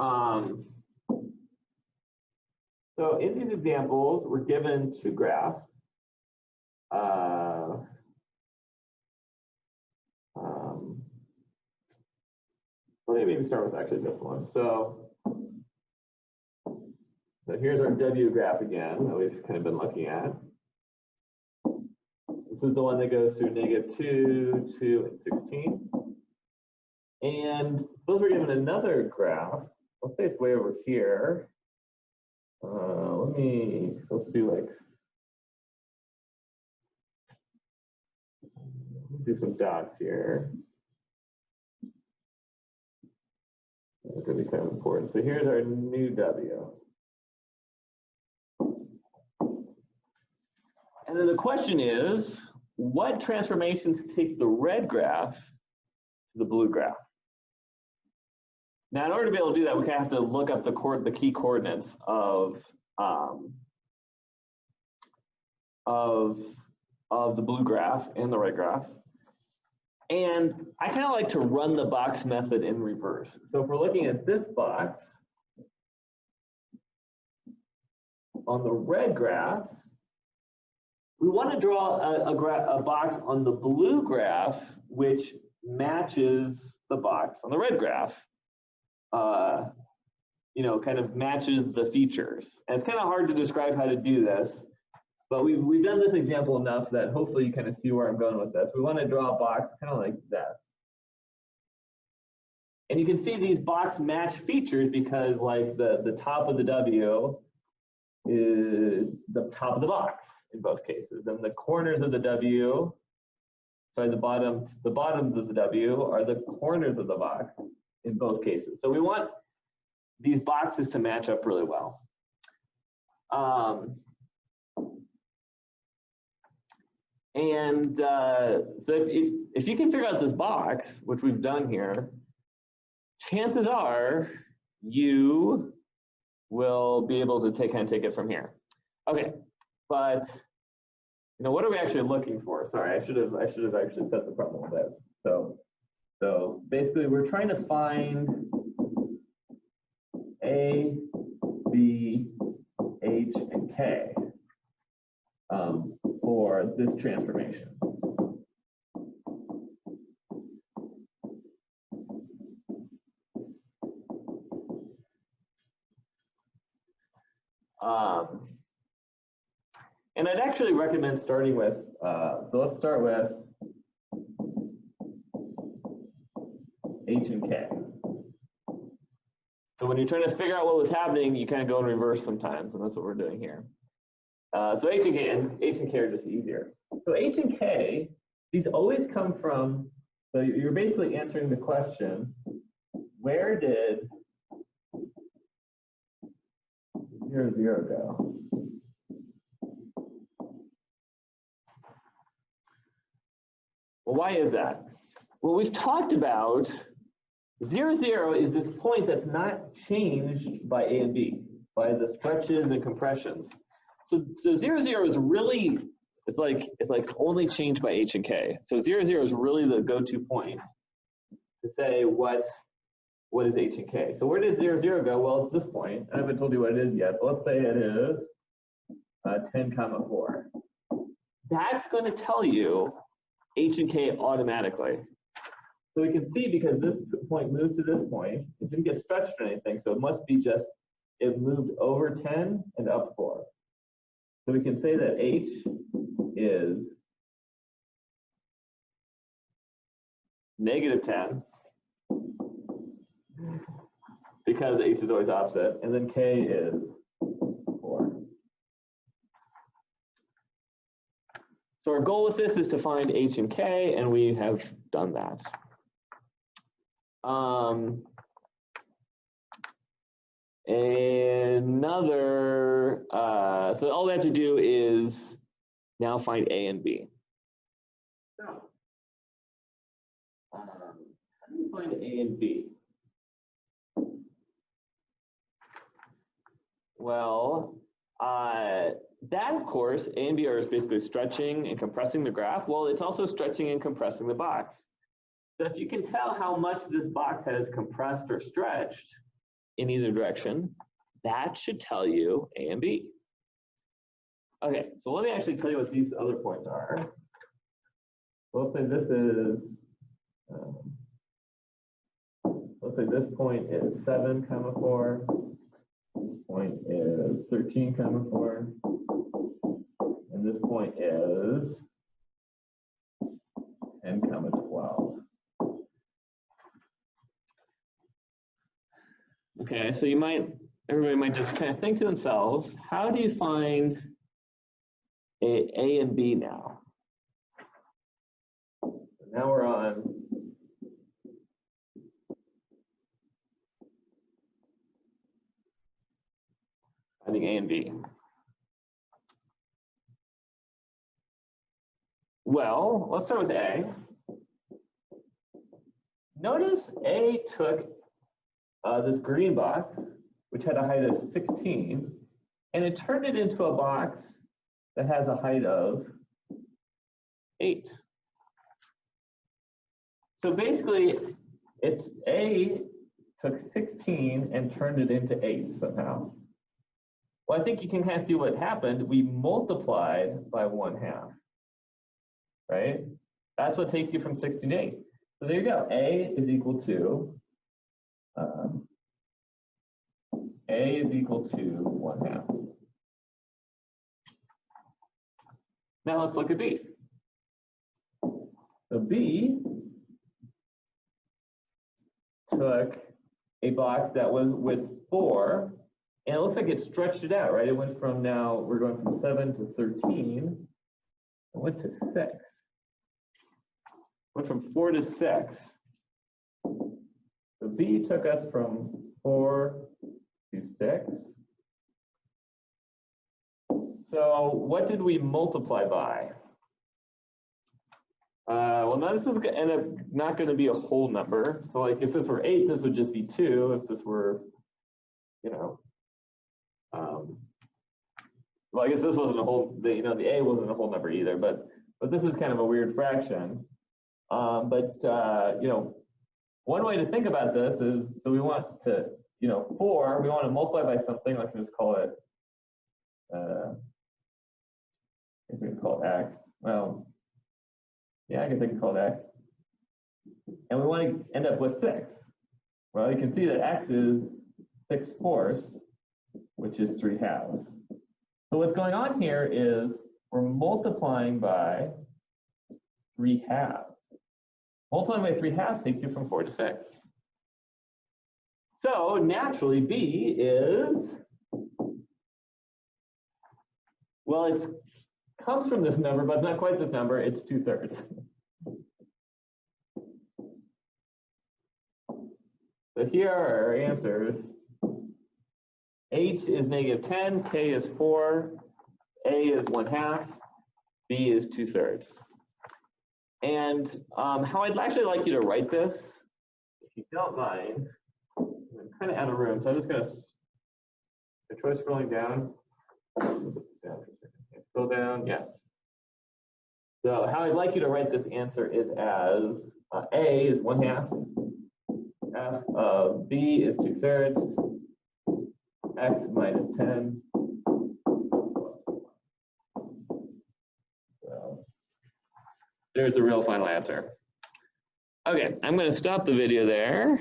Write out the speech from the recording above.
So in these examples, we're given two graphs. Let me maybe start with actually this one. So here's our W graph again that we've kind of been looking at. This is the one that goes through -2, 2, and 16. And suppose we're given another graph. Let's say it's way over here. Let's do some dots here. It's going to be kind of important. So here's our new W. And then the question is, what transformations take the red graph to the blue graph? Now, in order to be able to do that, we have to look up the key coordinates of the blue graph and the red graph. And I kind of like to run the box method in reverse. So if we're looking at this box, on the red graph, we want to draw a box on the blue graph which matches the box on the red graph. Kind of matches the features. And it's kind of hard to describe how to do this, but we've done this example enough that hopefully you kind of see where I'm going with this. We want to draw a box kind of like this. And you can see these box match features because like the top of the W is the top of the box in both cases. And the corners of the W, sorry, the bottoms of the W are the corners of the box in both cases. So we want these boxes to match up really well. So if you can figure out this box, which we've done here, chances are you will be able to take it from here. Okay, but what are we actually looking for? Sorry, I should have actually set the problem a bit. So basically, we're trying to find A, B, H, and K for this transformation. And I'd actually recommend starting with, so let's start with H and K. So when you're trying to figure out what was happening, you kind of go in reverse sometimes, and that's what we're doing here. So H and K are just easier. So H and K, these always come from, so you're basically answering the question, where did 0, 0 go? Well, why is that? Well, we've talked about 0, 0 is this point that's not changed by A and B, by the stretches and compressions. So 0, 0 is really, it's like only changed by H and K. So 0, 0 is really the go-to point to say what is H and K. So where did 0, 0 go? Well, it's this point. I haven't told you what it is yet, but let's say it is 10, 4. That's going to tell you H and K automatically. So we can see because this point moved to this point, it didn't get stretched or anything, so it must be just, it moved over 10 and up 4. So we can say that H is -10, because H is always opposite, and then K is 4. So our goal with this is to find H and K, and we have done that. So all we have to do is now find A and B. So, how do you find A and B? Well, that of course, A and B are basically stretching and compressing the graph. Well, it's also stretching and compressing the box. So if you can tell how much this box has compressed or stretched, in either direction, that should tell you A and B. Okay, so let me actually tell you what these other points are. So let's say this is, let's say this point is 7, 4. This point is 13, 4. And this point is 10, 12. Okay, so everybody might just kind of think to themselves, how do you find A and B now? Now we're on finding A and B. Well, let's start with A. Notice A took this green box, which had a height of 16, and it turned it into a box that has a height of 8. So basically, A took 16 and turned it into 8 somehow. Well, I think you can kind of see what happened. We multiplied by 1/2, right? That's what takes you from 16 to 8. So there you go. A is equal to 1/2. Now let's look at B. So B took a box that was with 4, and it looks like it stretched it out, right? It went from we're going from 7 to 13. It went to 6. Went from 4 to 6. So B took us from 4 to 6. So what did we multiply by? Well, now this is going to end up not going to be a whole number. So like if this were 8, this would just be 2. If this were, well, I guess this wasn't a whole, the A wasn't a whole number either, but this is kind of a weird fraction. One way to think about this is, so we want to, 4, we want to multiply by something, like we just call it, I guess we can call it X. Well, yeah, I guess I can call it X. And we want to end up with 6. Well, you can see that X is 6/4, which is 3/2. So what's going on here is we're multiplying by 3/2. Multiplying by 3/2 takes you from 4 to 6. So naturally, B is, well, it comes from this number, but it's not quite this number. It's 2/3. So here are our answers. H is -10, K is 4, A is 1/2, B is 2/3. And how I'd actually like you to write this, if you don't mind, I'm kind of out of room, so I'm just going to try scrolling down. Scroll down, yes. So how I'd like you to write this answer is as A is 1/2, F of B is 2/3, X minus 10. So there's the real final answer. Okay, I'm going to stop the video there.